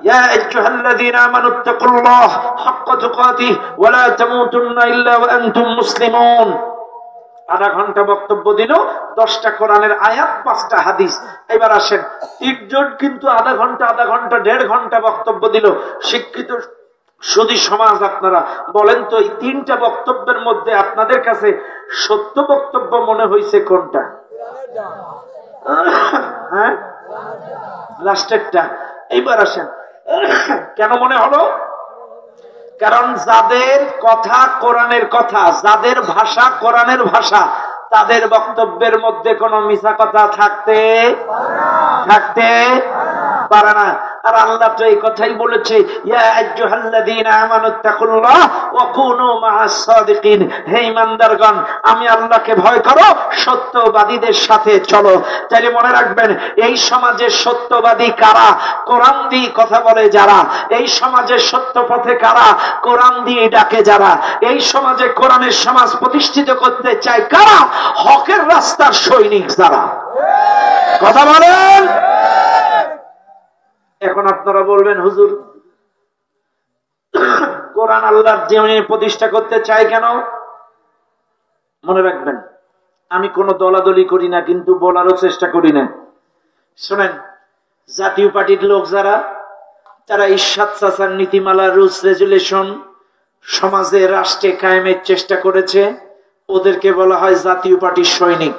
ইয়া আইয়ুহাল্লাযীনা আমানুত্তাকুল্লাহ হাক্কা তুকাতিহি ওয়া লা তামুতুন্না ইল্লা ওয়া আনতুম মুসলিমুন। আধা ঘন্টা বক্তব্য দিল, 10টা কোরআনের আয়াত, 5টা হাদিস। এবার আসেন, তিনজন কিন্তু আধা ঘন্টা 1.5 ঘন্টা বক্তব্য দিল। শিক্ষিত সুধী সমাজ, আপনারা বলেন তো, এই 3টা বক্তব্যের মধ্যে আপনাদের কাছে সত্য বক্তব্য মনে হয়েছে কোনটা? হ্যাঁ, লাস্টেরটা। এইবার আসেন, কেন মনে হলো? কারণ যাদের কথা কোরআনের কথা, যাদের ভাষা কোরআনের ভাষা, তাদের বক্তব্যের মধ্যে কোনো মিছা কথা থাকতে পারে না। আর আল্লাহ তো এই কথাই বলেছে, ইয়া আইয়ুহাল্লাযীনা আমানুত্তাকুল্লাহ ওয়া কুনু মা'আস সাদিকিন। হে ঈমানদারগণ, আমি আল্লাহকে ভয় করো, সত্যবাদীদের সাথে চলো। তাহলে মনে রাখবেন, এই সমাজের সত্যবাদী কারা? কোরআন দিয়ে কথা বলে যারা। এই সমাজের সত্য পথে কারা? কোরআন দিয়ে ডাকে যারা। এই সমাজে কোরআনের সমাজ প্রতিষ্ঠিত করতে চায় কারা? হকের রাস্তার সৈনিক যারা। কথা বলেন। এখন আপনারা বলবেন, হুজুর কোরআন আল্লাহর জীবনে প্রতিষ্ঠা করতে চায় কেন? মনে রাখবেন, আমি কোনো দলাদলি করি না, কিন্তু বলারও চেষ্টা করি না। শোনেন, জাতীয় পার্টির লোক যারা, তারা ইরশাদ চাচার নীতিমালা, রুলস রেজুলেশন সমাজে রাষ্ট্রে কায়েমের চেষ্টা করেছে, ওদেরকে বলা হয় জাতীয় পার্টির সৈনিক।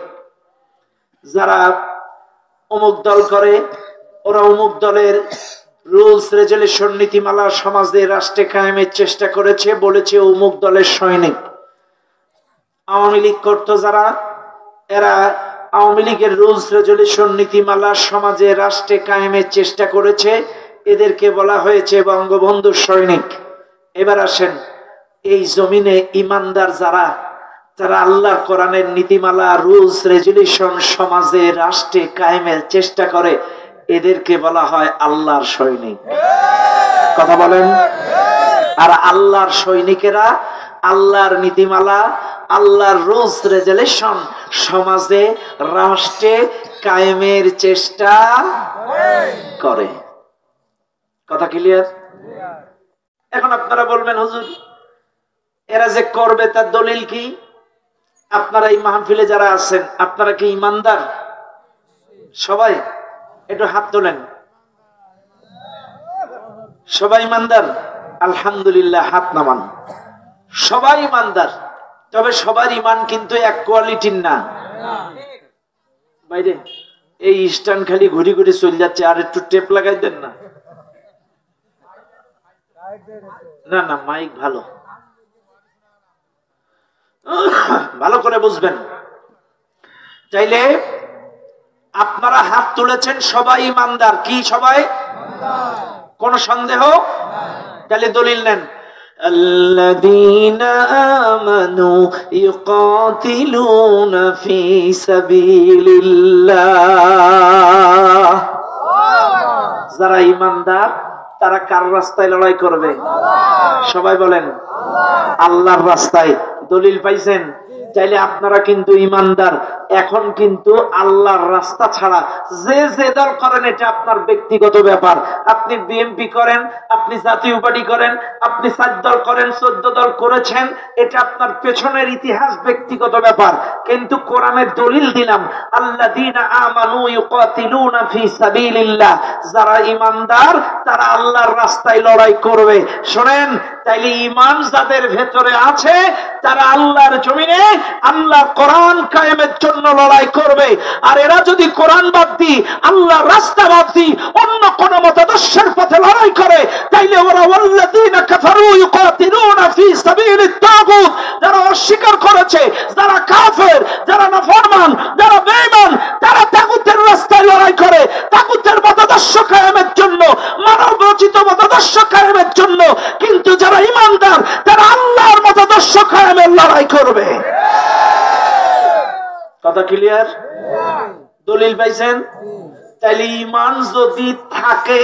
যারা অমুক দল করে, ওরা অমুক দলের রুলস রেজুলেশন নীতিমালা সমাজে রাষ্ট্রে কায়েমের চেষ্টা করেছে, বলেছে অমুক দলের সৈনিক। আওয়ামী লীগ করতো যারা, এরা আওয়ামী লীগের রুলস রেজুলেশন নীতিমালা সমাজে রাষ্ট্রে কায়েমের চেষ্টা করেছে, এদেরকে বলা হয়েছে বঙ্গবন্ধুর সৈনিক। এবার আসেন, এই জমিনে ইমানদার যারা, তারা আল্লাহর কোরআনের নীতিমালা, রুলস রেজুলেশন সমাজে রাষ্ট্রে কায়েমের চেষ্টা করে, এদেরকে বলা হয় আল্লাহর সৈনিক। কথা বলেন। আর আল্লাহর সৈনিকেরা আল্লাহর নীতিমালা, আল্লাহর রুলস রেজুলেশন সমাজে রাষ্ট্রে কায়েমের চেষ্টা করে। কথা ক্লিয়ার? এখন আপনারা বলবেন, হুজুর এরা যে করবে তার দলিল কি? আপনারা এই মাহফিলে যারা আছেন, আপনারা কি ইমানদার? সবাই একটু হাত তোলেন। সবাই ইমানদার? আলহামদুলিল্লাহ, হাত নামান। সবাই ইমানদার, তবে সবার ইমান কিন্তু এক কোয়ালিটির না। বাইরে এই স্ট্যান্ড খালি ঘুরি ঘুরি চলে যাচ্ছে, আর একটু টেপ লাগাই দেন না। না না, মাইক ভালো, ভালো করে বুঝবেন। চাইলে আপনারা হাত তুলেছেন, সবাই ইমানদার। কি সবাই? কোন সন্দেহ? তাহলে দলিল নেন। আল্লাযীনা আমানু ইউকাতিলুনা ফি সাবিলিল্লাহ। যারা ইমানদার তারা কার রাস্তায় লড়াই করবে? সবাই বলেন আল্লাহর রাস্তায়। দলিল পাইছেন? চাইলে আপনারা কিন্তু ইমানদার। এখন কিন্তু আল্লাহর রাস্তা ছাড়া যে যে দল করেন, এটা আপনার ব্যক্তিগত ব্যাপার। আপনি বিএনপি করেন, আপনি জাতীয় পার্টি করেন, আপনি 4 দল করেন, 14 দল করেছেন, এটা আপনার পেছনের ইতিহাস, ব্যক্তিগত ব্যাপার। কিন্তু কোরআনের দলিল দিলাম, আল্লাযীনা আমানু ইউকাতিলুনা ফি সাবিলিল্লাহ। যারা ইমানদার তারা আল্লাহর রাস্তায় লড়াই করবে। শুনেন, তাইলে ইমান যাদের ভেতরে আছে, তারা আল্লাহর জমিনে আল্লাহর কোরআন কায়েমের জন্য লড়াই করবে। আর এরা যদি কোরআন বাদ দিয়ে, আল্লাহর রাস্তা বাদ দিয়ে অন্য কোন মতাদর্শের পথে লড়াই করে, তাইলে ওরা ওয়াল্লাযীনা কাফারু ইউকাতিলুনা ফি সাবিলিত তাগুত। যারা অস্বীকার করেছে, যারা কাফের, যারা নাফরমান, যারা বেঈমান, তারা তাগুতের রাস্তায় লড়াই করে, তাগুতের মতাদর্শ কায়েমের জন্য, মানব রচিত মতাদর্শ কায়েমের জন্য। কিন্তু যারা ইমানদার, তারা আল্লাহর মতাদর্শ কায়েমের লড়াই করবে। কথা ক্লিয়ার? দলিল পাইছেন? তাইলে ইমান যদি থাকে,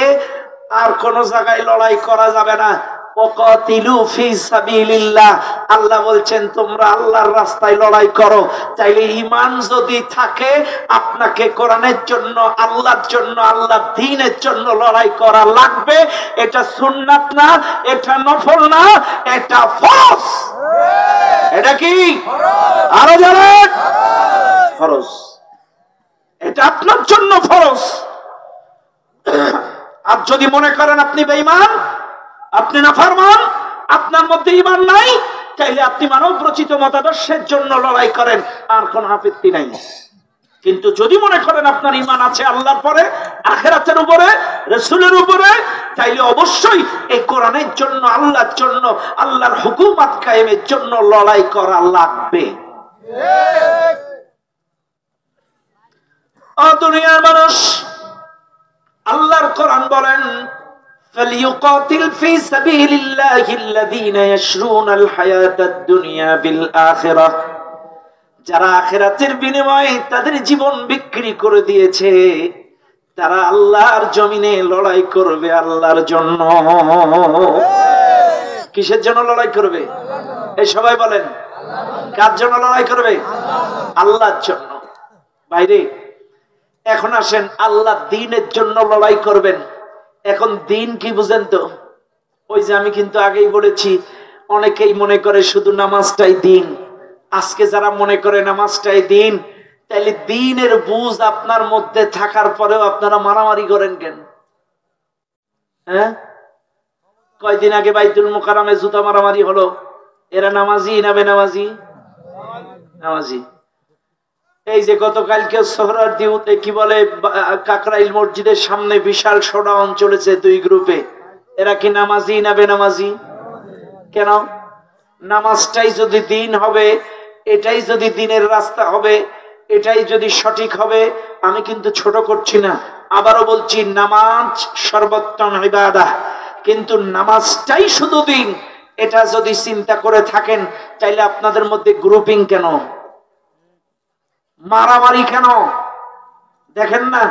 আর কোন জায়গায় লড়াই করা যাবে না। ওয়াকাতিলু ফি সাবিলিল্লাহ, আল্লাহ বলছেন তোমরা আল্লাহর রাস্তায় লড়াই করো। তাইলে ঈমান যদি থাকে আপনাকে কোরআনের জন্য, আল্লাহর জন্য, আল্লাহর দ্বীনের জন্য লড়াই করা লাগবে। এটা সুন্নাত না, এটা নফল না, এটা ফরজ। এটা কি আরো জানেন? ফরজ। এটা আপনার জন্য ফরজ। আর যদি মনে করেন আপনি বেঈমান, আপনি নাফরমান, আপনার মধ্যে ঈমান নাই, তাইলে আপনি মানব রচিত মতাদর্শের জন্য লড়াই করেন, আর কোন আপত্তি নাই। কিন্তু যদি মনে করেন আপনার ঈমান আছে আল্লাহর পরে, আখিরাতের উপরে, রাসূলের উপরে, তাইলে অবশ্যই এই কোরআনের জন্য, আল্লাহর জন্য, আল্লাহর হুকুমত কায়েমের জন্য লড়াই করা লাগবে। ও দুনিয়ার মানুষ, আল্লাহর কোরআন বলেন فليقاتل في سبيل الله الذين يشرون الحياة الدنيا بالآخرة, যারা আখিরাতের বিনিময়ে তাদের জীবন বিক্রি করে দিয়েছে তারা আল্লাহর জমিনে লড়াই করবে আল্লাহর জন্য। কিসের জন্য লড়াই করবে? এই সবাই বলেন, কার জন্য লড়াই করবে? আল্লাহর জন্য। বাইরে এখন আসেন, আল্লাহ দ্বীনের জন্য লড়াই করবেন। এখন দ্বীন কি বুঝেন তো? ওই যে আমি কিন্তু আগেই বলেছি, অনেকেই মনে করে শুধু নামাজটাই দ্বীন। আজকে যারা মনে করে নামাজটাই দ্বীন, তাহলে দ্বীনের বুঝ আপনার মধ্যে থাকার পরেও আপনারা মারামারি করেন কেন? হ্যাঁ, কয়দিন আগে বাইতুল মুকাররমে জুতা মারামারি হলো। এরা নামাজি না বেনামাজি? নামাজি। এই যে গতকালকে সোহরাওয়ার্দী কি বলে কাকরাইল মসজিদের সামনে বিশাল শোডাউন চলেছে দুই গ্রুপে, এরা কি নামাজি না বেনামাজি? কেন? নামাজটাই যদি দ্বীন হবে, এটাই যদি দ্বীনের রাস্তা হবে, এটাই যদি সঠিক হবে, আমি কিন্তু ছোট করছি না, আবারও বলছি নামাজ সর্বোত্তম ইবাদত, কিন্তু নামাজটাই শুধু দ্বীন, এটা যদি চিন্তা করে থাকেন তাইলে আপনাদের মধ্যে গ্রুপিং কেন, মারামারি কেন? দেখেন না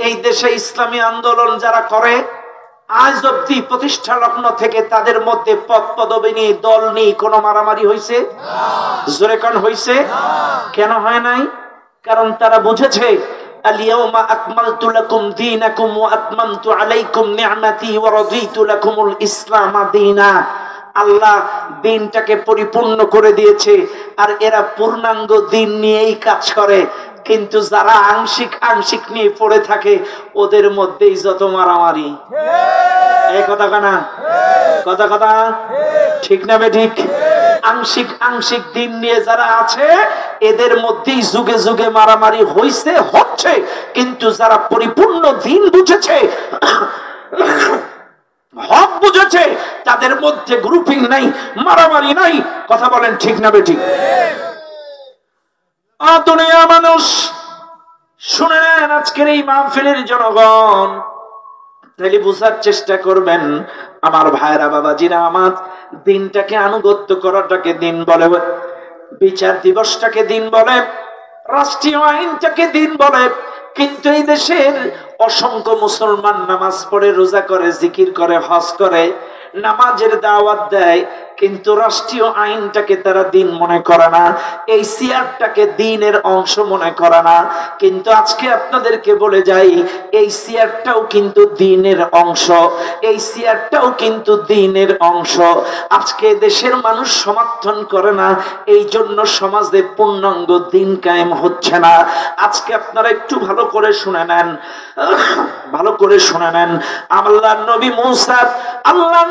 এই দেশে ইসলামী আন্দোলন যারা করে আজ অব্দি প্রতিষ্ঠা লগ্ন থেকে তাদের মধ্যে পদ পদবী নিয়ে, দল নিয়ে কোনো মারামারি হয়েছে? জোরে কোন হয়েছে? কেন হয় নাই? কারণ তারা বুঝেছে আল-ইয়াওমা আকমালতু লাকুম দীনাকুম ওয়া আতমামতু আলাইকুম নি'মাতি ওয়া রাদিতু লাকুমুল ইসলাম দীনা। আল্লাহ দ্বীনটাকে পরিপূর্ণ করে দিয়েছে, আর এরা পূর্ণাঙ্গ দ্বীন নিয়েই কাজ করে। কিন্তু যারা আংশিক আংশিক নিয়ে পড়ে থাকে ওদের মধ্যেই যত মারামারি। এই কথা কানা কথা কথা ঠিক না বেঠিক? আংশিক আংশিক দ্বীন নিয়ে যারা আছে এদের মধ্যেই যুগে যুগে মারামারি হইছে, হচ্ছে। কিন্তু যারা পরিপূর্ণ দ্বীন বুঝেছে, হক বুঝেছে, তাদের মধ্যে গ্রুপিং নাই, মারামারি নাই। কথা বলেন ঠিক না বেঠিক? দুনিয়া মানুষ শুনে নেন, আজকের এই মাহফিলের জনগণ, তাহলে বুঝার চেষ্টা করবেন আমার ভাইরা বাবাজিরা, আমার দিনটাকে আনুগত্য করাটাকে দিন বলে, বিচার দিবসটাকে দিন বলে, রাষ্ট্রীয় আইনটাকে দিন বলে। কিন্তু এই দেশের অসংখ্য মুসলমান নামাজ পড়ে, রোজা করে, জিকির করে, হজ করে, নামাজের দাওয়াত দেয়, কিন্তু রাষ্ট্রীয় আইনটাকে তারা দিন মনে করে না, এই সিয়ারটাকে দিনের অংশ মনে করে না। কিন্তু আজকে আপনাদেরকে বলে যাই, এই সিয়ারটাও কিন্তু দিনের অংশ, এই সিয়ারটাও কিন্তু দিনের অংশ। আজকে দেশের মানুষ সমর্থন করে না, এই জন্য সমাজে পূর্ণাঙ্গ দিন কায়েম হচ্ছে না। আজকে আপনারা একটু ভালো করে শুনে নেন, ভালো করে শুনে নেন। আল্লাহর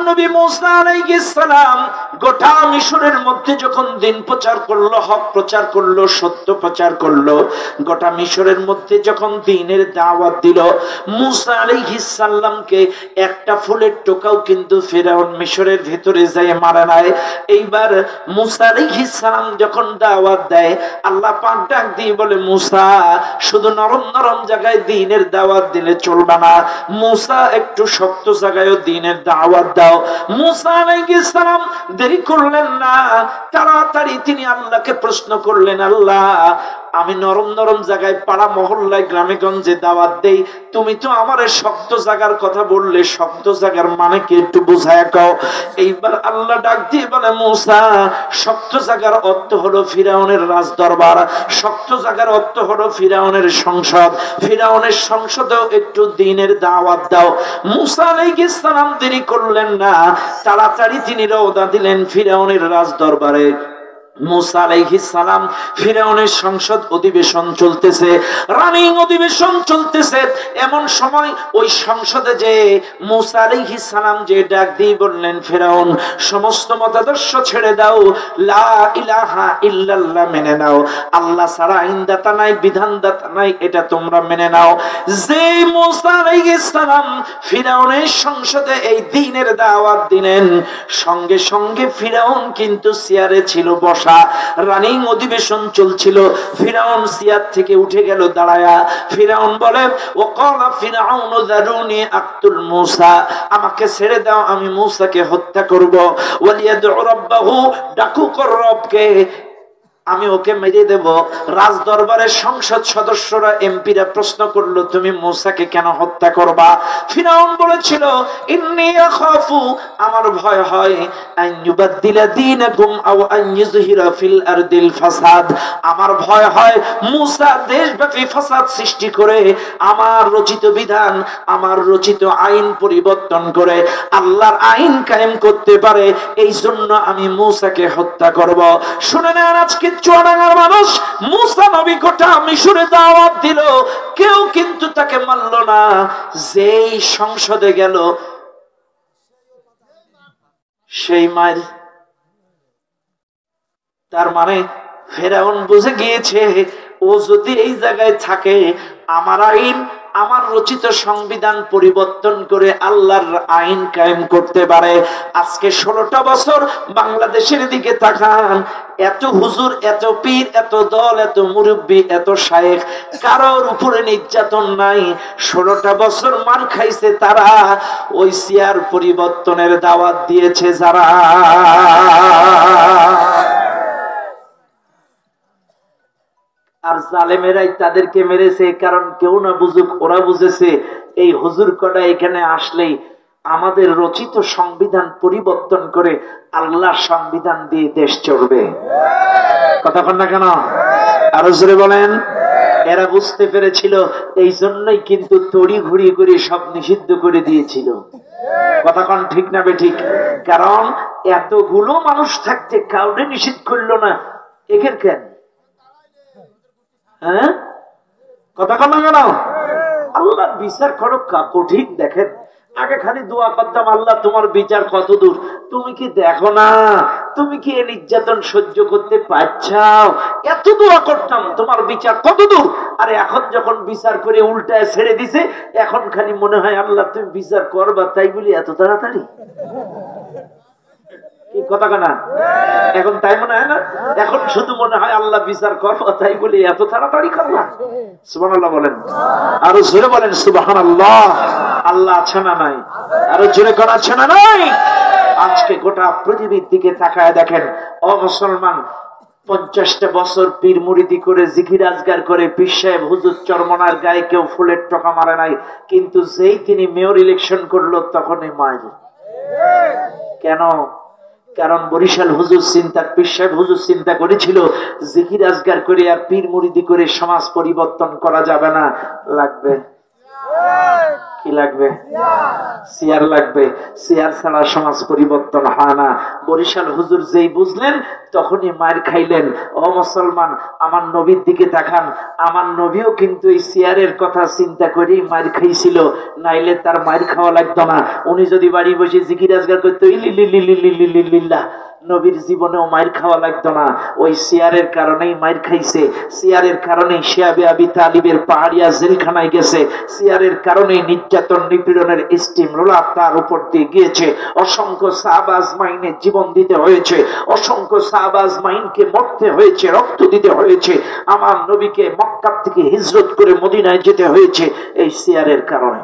নবী মূসা আলাইহিস সালাম গোটা মিশরের মধ্যে যখন দিন প্রচার করলো, হক প্রচার করলো, সত্য প্রচার করলো, গোটা মিশরের মধ্যে যখন দিনের দাওয়াত দিল, মূসা আলাইহিস সালামকে একটা ফুলের টোকাও কিন্তু ফিরাউন মিশরের ভিতরে যায় মারা নাই। এইবার মূসা আলাইহিস সালাম যখন দাওয়াত দেয়, আল্লাহ পাক ডাক দিয়ে বলে, মূসা শুধু নরম নরম জায়গায় দিনের দাওয়াত দিলে চলবে না, মূসা একটু শক্ত জায়গায়ও দিনের দাওয়াত দাও। মূসা আলাইহিস সালাম দেরি করলেন না, তাড়াতাড়ি তিনি আল্লাহকে প্রশ্ন করলেন, আল্লাহ আমি নরম নরম জায়গায় পাড়া মহল্লায় গ্রামে গঞ্জে দাওয়াত দেই, তুমি তো আমারে শক্ত জায়গার কথা বললে, শক্ত জায়গার মানে কি একটু বুঝায় কও। এইবার আল্লাহ ডাক দিয়ে বলে, মূসা শক্ত জায়গার অর্থ হলো ফিরাউনের রাজ দরবার, শক্ত জায়গার অর্থ হলো ফিরাউনের সংসদ, ফিরাউনের সংসদেও একটু দ্বীনের দাওয়াত দাও। মূসা আলাইহিস সালাম দেরি করলেন না, তাড়াতাড়ি তিনি রওনা দিলেন ফিরাউনের রাজ দরবারে। মূসা আলাইহিস সালাম, ফিরাউনের সংসদ অধিবেশন চলতেছে, রানিং অধিবেশন চলতেছে। এমন সময় ওই সংসদে যে মূসা আলাইহিস সালাম যে ডাক দিয়ে বললেন, ফিরাউন সমস্ত মতাদর্শ ছেড়ে দাও, লা ইলাহা ইল্লাল্লাহ মেনে নাও, আল্লাহ ছাড়া আইনদাতা নাই, বিধানদাতা নাই, এটা তোমরা মেনে নাও। যে মূসা আলাইহিস সালাম ফিরাউনের সংসদে এই দ্বীনের দাওয়াত দিলেন, সঙ্গে সঙ্গে ফিরাউন কিন্তু চেয়ারে ছিল বসা, রানিং অধিবেশন চলছিল। ফিরাউন চেয়ার থেকে উঠে গেল দাঁড়ায়া। ফিরাউন বলে, ওয়াকালা ফিরাউন যারুনি আক্তুল মূসা, আমাকে ছেড়ে দাও, আমি মূসাকে হত্যা করব। ওয়ালিয়াদউ রাব্বাহু, ডাকুক রবকে, আমি ওকে মেরে দেব। রাজ দরবারের সংসদ সদস্যরা, এমপিরা প্রশ্ন করলো, তুমি মূসাকে কেন হত্যা করবা? ফিরাউন বলেছিল, ইন্নী আখাফু, আমার ভয় হয়, আন ইউবাদদিলা দীনাকুম আও আন ইযহিরা ফিল আরদিল ফাসাদ, আমার ভয় হয় মূসা দেশব্যাপী ফাসাদ সৃষ্টি করে আমার রচিত বিধান, আমার রচিত আইন পরিবর্তন করে আল্লাহর আইন কায়েম করতে পারে, এই জন্য আমি মূসাকে হত্যা করব। শুনে নেন, আজকে চুয়াডাঙ্গার মানুষ মূসা নবী গোটা মিশরে দাওয়াত দিল, কেউ কিন্তু তাকে মানল না। যেই সংসদে গেল সেই মাইর। তার মানে ফেরাউন বুঝে গিয়েছে, ও যদি এই জায়গায় থাকে, আমার আইন, আমার রচিত সংবিধান পরিবর্তন করে আল্লাহর আইন কায়েম করতে পারে। আজকে 16টা বছর বাংলাদেশের দিকে তাকান, এত হুজুর, এত পীর, এত দল, এত মুরব্বী, এত শায়েখ, কারোর উপরে নির্যাতন নাই। 16টা বছর মার খাইছে তারা, ওই চেয়ার পরিবর্তনের দাওয়াত দিয়েছে যারা। আর জালেমেরাই তাদেরকে মেরেছে, কারণ কেউ না বুঝুক, ওরা বুঝেছে এই হুজুর কটা এখানে আসলেই আমাদের রচিত সংবিধান পরিবর্তন করে আল্লাহর সংবিধান দিয়ে দেশ চলবে। কথা বল না কেন? আরো জোরে বলেন। এরা বুঝতে পেরেছিল, এই জন্যই কিন্তু তড়ি ঘুড়ি করে সব নিষিদ্ধ করে দিয়েছিল। কথা কন ঠিক না বেঠিক? কারণ এতগুলো মানুষ থাকতে কাউকে নিষিদ্ধ করলো না, একের কেন? হ্যাঁ, কথা কন না কেন? আল্লাহর বিচার করো কঠিন। দেখেন, আগে খালি দোয়া করতাম, আল্লাহ তোমার বিচার কত দূর, তুমি কি দেখো না? তুমি কি এই নির্যাতন সহ্য করতে পারছাও? এত দোয়া করতাম, তোমার বিচার কত দূর। আরে এখন যখন বিচার করে উল্টায় ছেড়ে দিছে, এখন খালি মনে হয় আল্লাহ তুমি বিচার করবা, তাই বলি এত তাড়াতাড়ি। কি কথা কানা? এখন তাই মনে হয় না? এখন শুধু মনে হয় আল্লাহ বিচার করবো, তাই বলে এত তাড়াতাড়ি করলাম। সুবহানাল্লাহ বলেন, আরো জোরে বলেন সুবহানাল্লাহ। আল্লাহ আছে না নাই? আরো জোরে কোন আছে না নাই? আজকে গোটা পৃথিবীর দিকে তাকায় দেখেন, ও মুসলমান, 50টা বছর পীর মুরিদি করে জিকির আজগার করে পীর সাহেব হুজুর চরমনার গায়ে কেউ ফুলের টোকা মারে নাই, কিন্তু যেই তিনি মেয়র ইলেকশন করলো তখনই মায়ের। কেন? কারণ বরিশাল হুজুর চিন্তা, পীর সাহেব হুজুর চিন্তা করেছিল, জিকির আজগার করে আর পীর মুরিদি করে সমাজ পরিবর্তন করা যাবে না, লাগবে কি লাগবে? চেয়ার লাগবে। চেয়ার ছাড়া সমাজ পরিবর্তন হয় না। বরিশাল হুজুর যেই বুঝলেন, তখনই মায়ের খাইলেন। ও মুসলমান, আমার নবীর দিকে তাকান, আমার নবীও কিন্তু এই চেয়ারের কথা চিন্তা করেই মায়ের খাইছিল, নাইলে তার মায়ের খাওয়া লাগতো না। উনি যদি বাড়ি বসে জিকির আজগার করতো, ইলিল্লাহ, নবীর জীবনেও মায়ের খাওয়া লাগতো না। ওই চেয়ারের কারণেই মায়ের খাইছে, চেয়ারের কারণেই শিয়াবে আবি তালিবের পাহাড়িয়া জেলখানায় গেছে, চেয়ারের কারণেই নির্যাতন নিপীড়নের স্টিম রোলার তার উপর দিয়ে গিয়েছে। অসংখ্য সাহাবা আজমাইনের জীবন দিতে হয়েছে, অসংখ্য সাহাবা আজমাইনকে মরতে হয়েছে, রক্ত দিতে হয়েছে। আমার নবীকে মক্কা থেকে হিজরত করে মদিনায় যেতে হয়েছে এই চেয়ারের কারণে।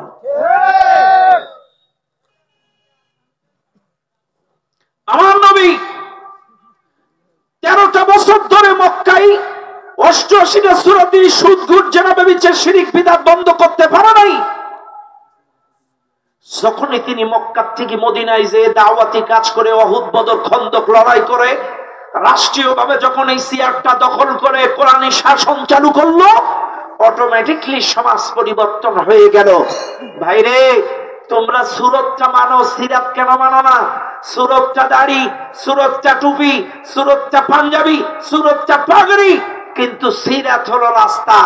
আমার নবী 13টা বছর ধরে মক্কায় 88 84টা সূরা দিয়ে সুদ ঘুষ জেনা ব্যভিচার শিরক বিদআত বন্ধ করতে পারে নাই। যখনই তিনি মক্কা থেকে মদিনায় যে দাওয়াতি কাজ করে, উহুদ বদর খন্দক লড়াই করে, রাষ্ট্রীয়ভাবে যখন এই সিয়ারটা দখল করে কোরআনী শাসন চালু করলো, অটোমেটিকলি সমাজ পরিবর্তন হয়ে গেল। ভাইরে, তোমরা সুরতটা মানো, সিরাত কেন মানো না? সুরতটা দাড়ি, সুরতটা টুপি, সুরতটা পাঞ্জাবি, সুরতটা পাগড়ি, কিন্তু সিরাত হলো রাস্তা,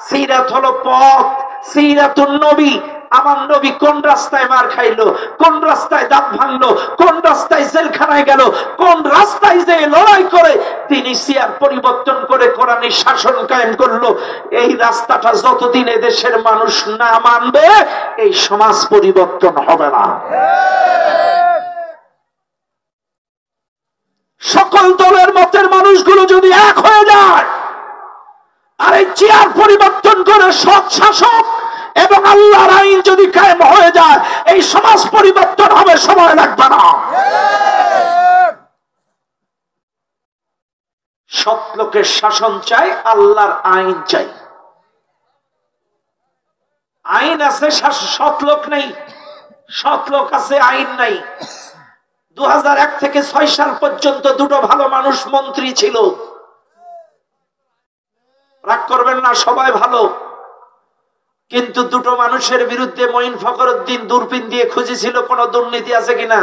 সিরাত হলো পথ, সিরাতুন নবী। আমার নবী কোন রাস্তায় মার খাইলো, কোন রাস্তায় দাঁত ভাঙলো, কোন রাস্তায় জেলখানায় গেল, কোন রাস্তায় যে লড়াই করে তিনি সিয়ার পরিবর্তন করে কোরআনের শাসন কায়েম করলো। এই রাস্তাটা যতদিন এদেশের মানুষ না মানবে, এই সমাজ পরিবর্তন হবে না। সকল দলের মতের মানুষগুলো যদি এক হয়ে যায় আর এই চেয়ার পরিবর্তন করে সৎ শাসক এবং আল্লাহর আইন যদি কায়েম হয়ে যায়, এই সমাজ পরিবর্তন হবে, সময় লাগবে না। সৎ লোকের শাসন চাই, আল্লাহর আইন চাই। আইন আছে, সৎ লোক নেই। সৎ লোক আছে, আইন নাই। 2001 থেকে 6 সাল পর্যন্ত দুটো ভালো মানুষ মন্ত্রী ছিল। রাগ করবেন না, সবাই ভালো, কিন্তু দুটো মানুষের বিরুদ্ধে মঈন ফখরুদ্দিন দূরবীন দিয়ে খুঁজেছিল কোন দুর্নীতি আছে কিনা।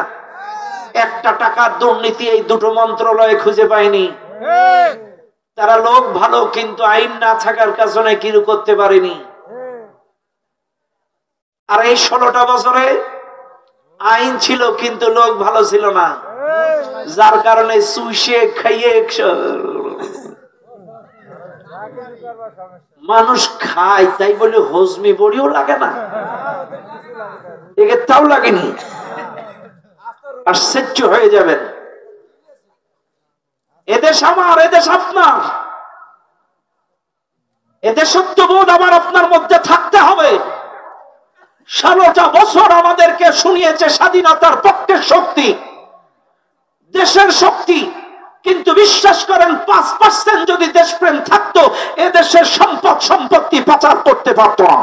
একটা টাকার দুর্নীতি এই দুটো মন্ত্রণালয়ে খুঁজে পায়নি। তারা লোক ভালো, কিন্তু আইন না থাকার কারণে কিছু করতে পারেনি। আর এই 16টা বছরে আইন ছিল কিন্তু লোক ভালো ছিল না, যার কারণে চুষে খাইয়ে মানুষ খায়, তাই বলে হজমি বড়িও লাগে না, একে তাও লাগেনি, আশ্চর্য হয়ে যাবেন। এদেশ আমার, এদেশ আপনার, এদেশ সত্যবোধ আমার আপনার মধ্যে থাকতে হবে। 16টা বছর আমাদেরকে শুনিয়েছে স্বাধীনতার পক্ষের শক্তি, দেশের শক্তি, কিন্তু বিশ্বাস করেন 5% যদি দেশপ্রেম থাকতো, এদেশের সম্পদ সম্পত্তি পাচার করতে পারত না।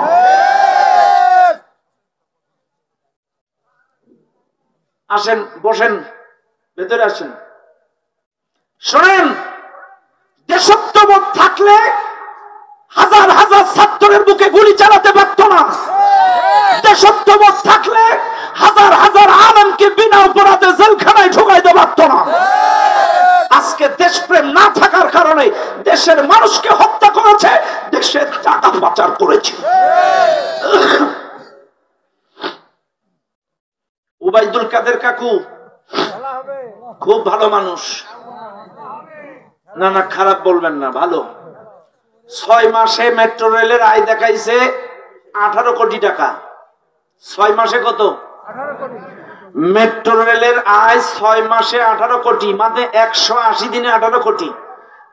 আসেন, বসেন, ভেতরে আসেন, শোনেন। দেশত্ববোধ থাকলে হাজার হাজার ছাত্রের বুকে গুলি চালাতে পারত না। দেশত্ববোধ থাকলে হাজার হাজার আলেমকে বিনা অপরাধে জেলখানায় ঢুকাইতে পারত না। আজকে দেশপ্রেম না থাকার কারণে দেশের মানুষকে হত্যা করেছে, দেশের টাকা পাচার করেছে। উবাইদুল কাদের কাকু খুব ভালো মানুষ, না না খারাপ বলবেন না, ভালো। 6 মাসে মেট্রো রেলের আয় দেখাইছে 18 কোটি টাকা। 6 মাসে কত? 18 কোটি। মেট্রো রেলের আয় 6 মাসে 18 কোটি, মানে 180 দিনে 18 কোটি।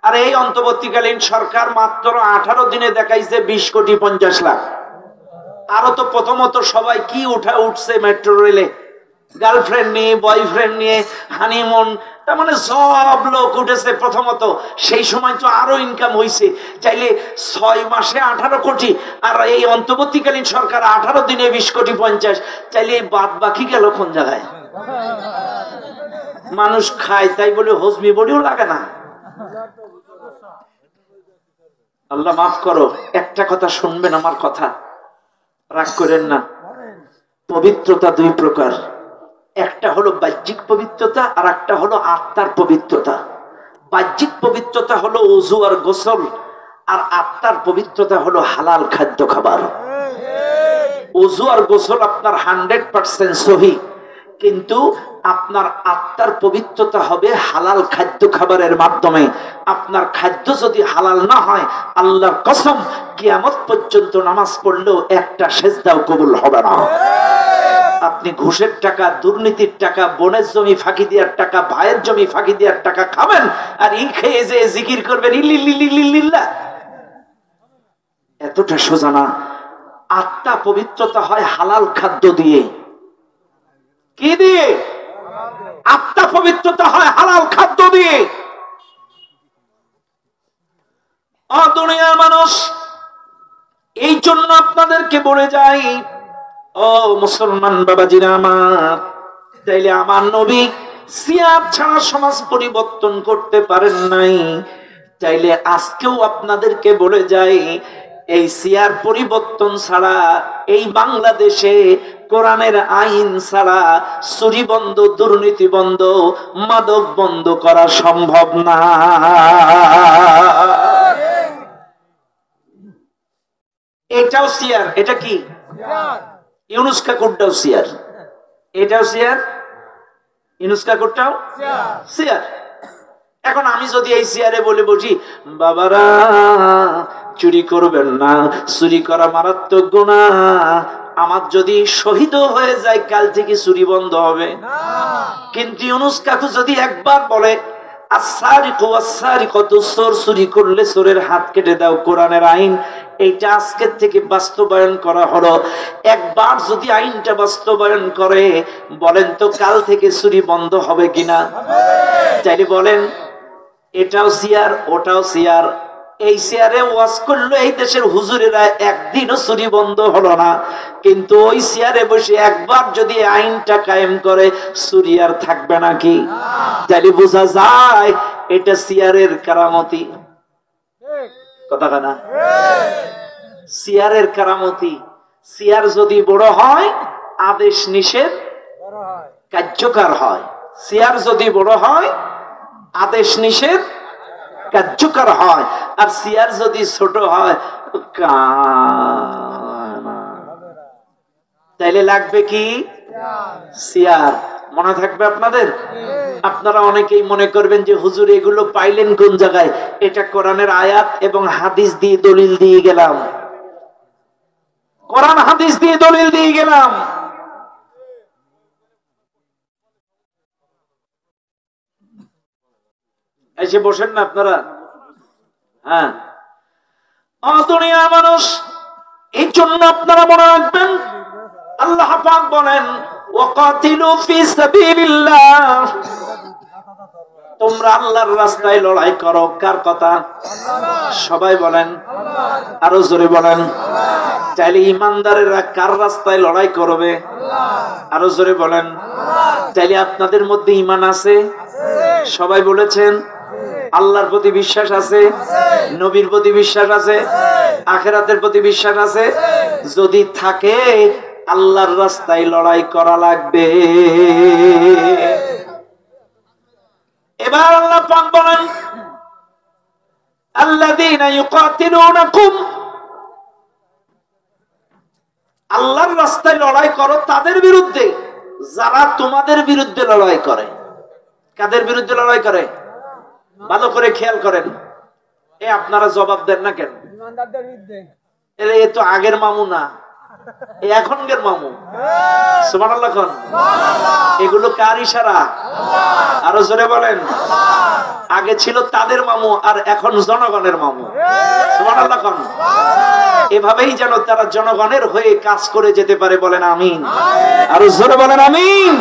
আর এই অন্তর্বর্তীকালীন সরকার মাত্র 18 দিনে দেখাইছে 20 কোটি 50 লাখ। আরো তো প্রথমত সবাই কি উঠছে মেট্রো রেলে, গার্লফ্রেন্ড নিয়ে, বয়ফ্রেন্ড নিয়ে, হানিমুন, তার মানে সব লোক উঠেছে প্রথমত। সেই সময় তো আরো ইনকাম হয়েছে। চাইলে 6 মাসে 18 কোটি, আর এই অন্তর্বর্তীকালীন সরকার 18 দিনে 20 কোটি 50, চাইলে বাদ বাকি গেল কোন জায়গায়? মানুষ খায়, তাই বলে হজমি বড়িও লাগে না। আল্লাহ মাফ করো, একটা কথা শুনবেন আমার কথা, রাগ করেন না। পবিত্রতা 2 প্রকার, একটা হলো বাহ্যিক পবিত্রতা, আর একটা হলো আত্মার পবিত্রতা। বাহ্যিক পবিত্রতা হলো ওযু আর গোসল, আর আত্মার পবিত্রতা হলো হালাল খাদ্য খাবার। ওযু আর গোসল আপনার 100% সহি, কিন্তু আপনার আত্মার পবিত্রতা হবে হালাল খাদ্য খাবারের মাধ্যমে। আপনার খাদ্য যদি হালাল না হয়, আল্লাহর কসম কিয়ামত পর্যন্ত নামাজ পড়লেও একটা সেজদাও কবুল হবে না। আপনি ঘুষের টাকা, দুর্নীতির টাকা, বোনের জমি ফাঁকি দেওয়ার টাকা, ভাইয়ের জমি ফাঁকি দেওয়ার টাকা খাবেন, আর এই খেয়ে যে জিকির করবেন ইল্লিল্লাহ, এতটা সোজা না। আত্মা পবিত্রতা হয় হালাল খাদ্য দিয়ে। কি দিয়ে? আত্মা পবিত্রতা হয় হালাল খাদ্য দিয়ে। দুনিয়ার মানুষ, এই জন্য আপনাদেরকে বলে যাই, ও মুসলমান বাবাজিরা আমার, তাইলে আমার নবী সিয়ার ছাড়া সমাজ পরিবর্তন করতে পারেন নাই, চাইলে আজকেও আপনাদেরকে বলে যাই, এই সিয়ার পরিবর্তন ছাড়া এই বাংলাদেশে কোরআনের আইন ছাড়া চুরি বন্ধ, দুর্নীতি বন্ধ, মাদক বন্ধ করা সম্ভব না। এটাও সিয়ার। এটা কি? ইউনুস কাকুরটাও সিয়ার, এটাও সিয়ার, ইউনুস কাকুরটাও সিয়ার। এখন আমি যদি এই সিয়ারে বলে বসি, বাবারা চুরি করবেন না, চুরি করা মারাত্মক গুনাহ, আমার যদি শহীদ হয়ে যায় কাল থেকে চুরি বন্ধ হবে। কিন্তু ইউনুস কাকু যদি একবার বলে চোর চুরি করলে চোরের হাত কেটে দাও, কোরআনের আইন এইটা আজকের থেকে বাস্তবায়ন করা হলো, একবার যদি আইনটা বাস্তবায়ন করে, বলেন তো কাল থেকে চুরি বন্ধ হবে কিনা? চাইলে বলেন এটাও সিয়ার, ওটাও সিয়ার। এই সিয়ারে ওয়াজ করলো এই দেশের হুজুরেরা, একদিনও চুরি বন্ধ হলো না, কিন্তু ওই সিয়ারে বসে একবার যদি আইনটা কায়েম করে, চুরি আর থাকবে নাকি? তাহলে বোঝা যায় এটা সিয়ারের কারামতি। কথা না? সিয়ারের কারামতি। সিয়ার যদি বড় হয়, আদেশ নিষেধ কার্যকর হয়। সিয়ার যদি বড় হয়, আদেশ নিষেধ কার্যকর হয়। আর সিয়ার যদি ছোট হয়, তাইলে লাগবে কি? সিয়ার। মনে থাকবে আপনাদের? আপনারা অনেকেই মনে করবেন যে হুজুর এগুলো পাইলেন কোন জায়গায়? এটা কোরআনের আয়াত এবং হাদিস দিয়ে দলিল দিয়ে গেলাম, কোরআন হাদিস দিয়ে দলিল দিয়ে গেলাম। এসে বসেন না আপনারা। হ্যাঁ, দুনিয়ার মানুষ, এই জন্য আপনারা মনে রাখবেন, আল্লাহ পাক বলেন ওয়াকাতিলু ফি সাবিলিল্লাহ, তোমরা আল্লাহর রাস্তায় লড়াই করো। কার কথা? সবাই বলেন, আরো জোরে বলেন। তাইলে ইমানদারেরা কার রাস্তায় লড়াই করবে? আরো জোরে বলেন। তাইলে আপনাদের মধ্যে ঈমান আছে? সবাই বলেছেন। আল্লাহর প্রতি বিশ্বাস আছে, নবীর প্রতি বিশ্বাস আছে, আখিরাতের প্রতি বিশ্বাস আছে? যদি থাকে, আল্লাহর রাস্তায় লড়াই করা লাগবে। এবার আল্লাহ পাক বলেন আল্লাযীনা ইউকাতিলুনাকুম, আল্লাহর রাস্তায় লড়াই করো তাদের বিরুদ্ধে যারা তোমাদের বিরুদ্ধে লড়াই করে। কাদের বিরুদ্ধে লড়াই করে? ভালো করে খেয়াল করেন। আপনারা জবাব দেন না কেন? ইমানদারদের বিরুদ্ধে। এ তো আগের মামু না, এখনকার মামু। সুবহানাল্লাহ কোন? এগুলো কার ইশারা? আরো জোরে বলেন। আগে ছিল তাদের মামু, আর এখন জনগণের মামু। সুবহানাল্লাহ কোন? এভাবেই যেন তারা জনগণের হয়ে কাজ করে যেতে পারে। বলেন আমিন। আরো জোরে বলেন আমিন।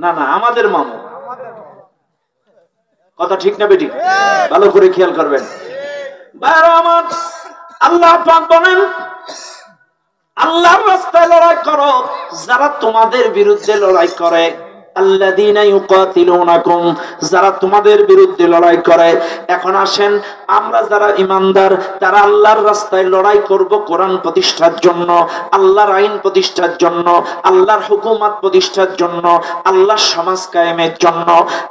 না না, আমাদের মামু। কথা ঠিক না বেঠিক? ভালো করে খেয়াল করবেন। আমার আল্লাহ পাক বলেন আল্লাহর রাস্তায় লড়াই করো যারা তোমাদের বিরুদ্ধে লড়াই করে। আল্লাযীনা ইউকাতিলুনাকুম, যারা তোমাদের বিরুদ্ধে লড়াই করে। এখন আসেন, আমরা যারা ঈমানদার তারা আল্লাহর রাস্তায় লড়াই করব কোরআন প্রতিষ্ঠার জন্য, আল্লাহর আইন প্রতিষ্ঠার জন্য, আল্লাহর হুকুমত প্রতিষ্ঠার জন্য, আল্লাহর সমাজ কায়েমের জন্য।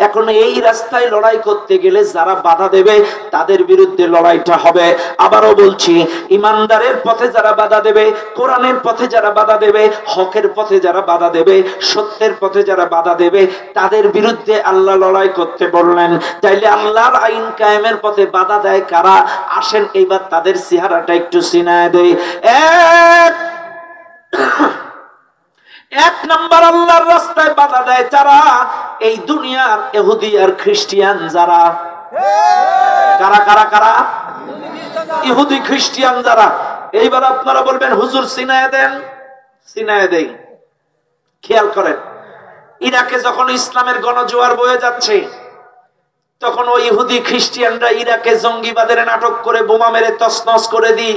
এখন এই রাস্তায় লড়াই করতে গেলে যারা বাধা দেবে তাদের বিরুদ্ধে লড়াইটা হবে। আবারও বলছি, ঈমানদারের পথে যারা বাধা দেবে, কোরআনের পথে যারা বাধা দেবে, হকের পথে যারা বাধা দেবে, সত্যের পথে যারা বাধা দেবে, তাদের বিরুদ্ধে আল্লাহ লড়াই করতে বললেন। তাইলে আল্লাহর আইন কায়েমের পথে বাধা দেয় কারা? আসেন এইবার তাদের চেহারাটা একটু চিনায় দেই। এক নাম্বার আল্লাহর রাস্তায় বাধা দেয় যারা, এই দুনিয়ার ইহুদি আর খ্রিস্টান যারা। কারা কারা কারা? ইহুদি খ্রিস্টান যারা। এইবার আপনারা বলবেন হুজুর চিনায় দেন। চিনায় দেই। খেয়াল করেন, ইরাকে যখন ইসলামের গণজোয়ার বয়ে যাচ্ছে, তখন ওই ইহুদি খ্রিস্টানরা ইরাকে জঙ্গিবাদের নাটক করে বোমা মেরে তছনছ করে দি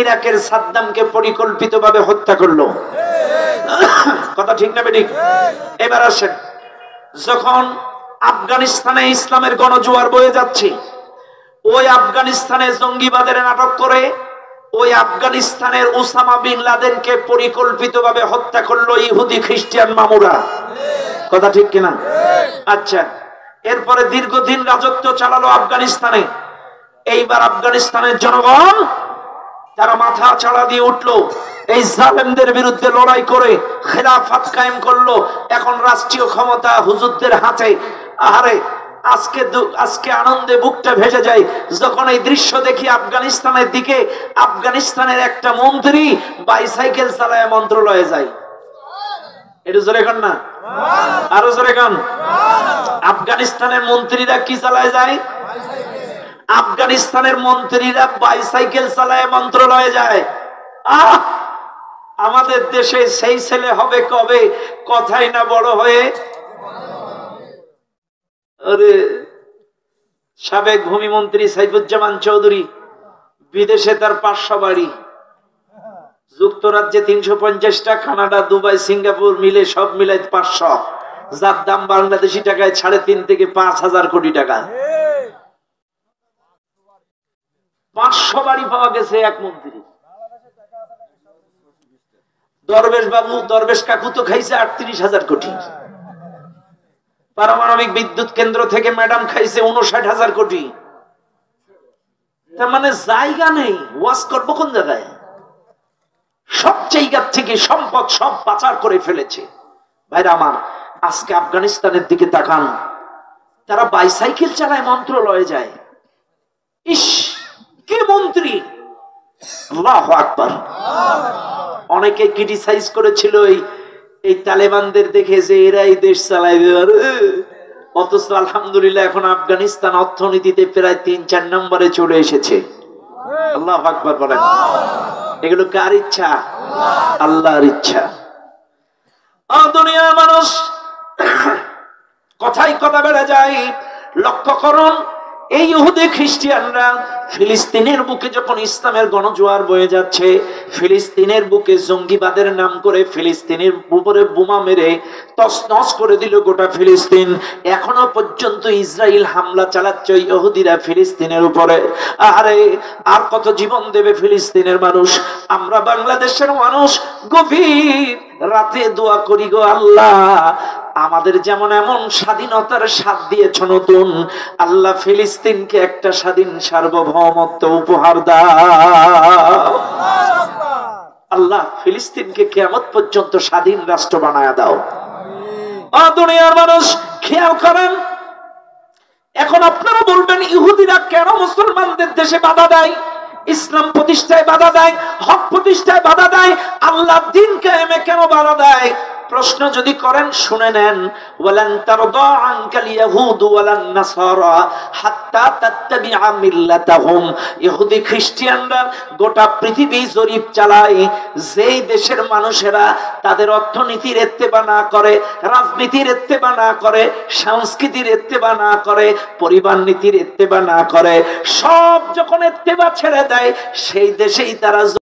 ইরাকের সাদ্দামকে পরিকল্পিতভাবে হত্যা করলো। কথা ঠিক না বেঠিক? এবার আসেন, যখন আফগানিস্তানে ইসলামের গণজোয়ার বয়ে যাচ্ছে, ওই আফগানিস্তানে জঙ্গিবাদের নাটক করে ওই আফগানিস্তানের ওসামা বিন লাদেনকে পরিকল্পিতভাবে হত্যা করলো ইহুদি খ্রিস্টান মামুরা। কথা ঠিক কিনা? আচ্ছা, এরপরে দীর্ঘদিন রাজত্ব চালালো আফগানিস্তানে। এইবার আফগানিস্তানের জনগণ তারা মাথা চাড়া দিয়ে উঠলো, এই জালেমদের বিরুদ্ধে লড়াই করে খেলাফত কায়েম করলো। এখন রাষ্ট্রীয় ক্ষমতা হুজুরদের হাতে। আরে আজকে আনন্দে বুকটা ভেসে যায় যখন এই দৃশ্য দেখি আফগানিস্তানের দিকে। আফগানিস্তানের একটা মন্ত্রী বাইসাইকেল চালায় মন্ত্রণালয়ে যায়। এটা জোরে কান না, আরো জোরে কান। আফগানিস্তানের মন্ত্রীরা কি চালায় যায়? আফগানিস্তানের মন্ত্রীরা বাইসাইকেল চালায় মন্ত্রণালয়ে যায়। আমাদের দেশে সেই ছেলে হবে কবে? কথাই না বড় হয়ে। আরে সাবেক ভূমিমন্ত্রী সাইফুজ্জামান চৌধুরী বিদেশে তার 500 বাড়ি, যুক্তরাজ্যে 350টা, কানাডা, দুবাই, সিঙ্গাপুর মিলে সব মিলাই 500, যার দাম বাংলাদেশি টাকায় 3.5 থেকে 5,000 কোটি টাকা। 500 বাড়ি পাওয়া গেছে এক মন্ত্রী। দরবেশ বাবু, দরবেশ কাকু তো খাইছে 38,000 কোটি। পারমাণবিক বিদ্যুৎ কেন্দ্র থেকে ম্যাডাম খাইছে 59,000 কোটি। তার মানে জায়গা নেই, ওয়াজ করবো কোন জায়গায়? সব জায়গা থেকে সম্পদ সব পাচার করে ফেলেছে। ভাইরা আমার, আজকে আফগানিস্তানের দিকে তাকান, তারা বাইসাইকেল চালায় মন্ত্রণালয়ে যায়। ইস, কে মন্ত্রী! আল্লাহু আকবার। অনেকে ক্রিটিসাইজ করেছিল এই তালেবানদের দেখে যে এরা এই দেশ চালায়। অথচ আলহামদুলিল্লাহ এখন আফগানিস্তান অর্থনীতিতে প্রায় 3-4 নম্বরে চলে এসেছে। আল্লাহু আকবার বলেন। এগুলো কার ইচ্ছা? আল্লাহর ইচ্ছা। দুনিয়ার মানুষ কথাই কথা বেড়ে যায়। লক্ষ্য করুন, এই ইহুদি খ্রিস্টানরা ফিলিস্তিনের বুকে যখন ইসলামের গণজোয়ার বয়ে যাচ্ছে, ফিলিস্তিনের বুকে জঙ্গিবাদের নাম করে ফিলিস্তিনের উপরে বোমা মেরে তছনছ করে দিল গোটা ফিলিস্তিন। এখনো পর্যন্ত ইসরায়েল হামলা চালাচ্ছে ইহুদিরা ফিলিস্তিনের উপরে। আরে আর কত জীবন দেবে ফিলিস্তিনের মানুষ? আমরা বাংলাদেশের মানুষ গভীর রাতে দোয়া করি, গো আল্লাহ, আমাদের যেমন এমন স্বাধীনতার স্বাদ দিয়েছ নতুন, আল্লাহ ফিলিস্তিনকে একটা স্বাধীন সার্বভৌমত্ব উপহার দাও। আল্লাহ ফিলিস্তিনকে কিয়ামত পর্যন্ত স্বাধীন রাষ্ট্র বানায় দাও। দুনিয়ার মানুষ খেয়াল করেন, এখন আপনারা বলবেন ইহুদিরা কেন মুসলমানদের দেশে বাধা দেয়, ইসলাম প্রতিষ্ঠায় বাধা দেয়, হক প্রতিষ্ঠায় বাধা দেয়, আল্লাহ দ্বীন কায়েমে কেন বাধা দেয়? প্রশ্ন যদি করেন শুনে নেন। ওয়ালান তারদা আনকাল ইয়াহুদ ওয়ালান নাসারা হাত্তা তাত্তাবিআ মিল্লাতাহুম। ইহুদি খ্রিস্টানরা গোটা পৃথিবী জরিপ চালায়, যেই দেশের মানুষেরা তাদের অর্থনীতির ইত্তেবা না করে, রাজনীতির ইত্তেবা না করে, সংস্কৃতির ইত্তেবা না করে, পরিবার নীতির ইত্তেবা না করে, সব যখন ইত্তেবা ছেড়ে দেয়, সেই দেশেই তারা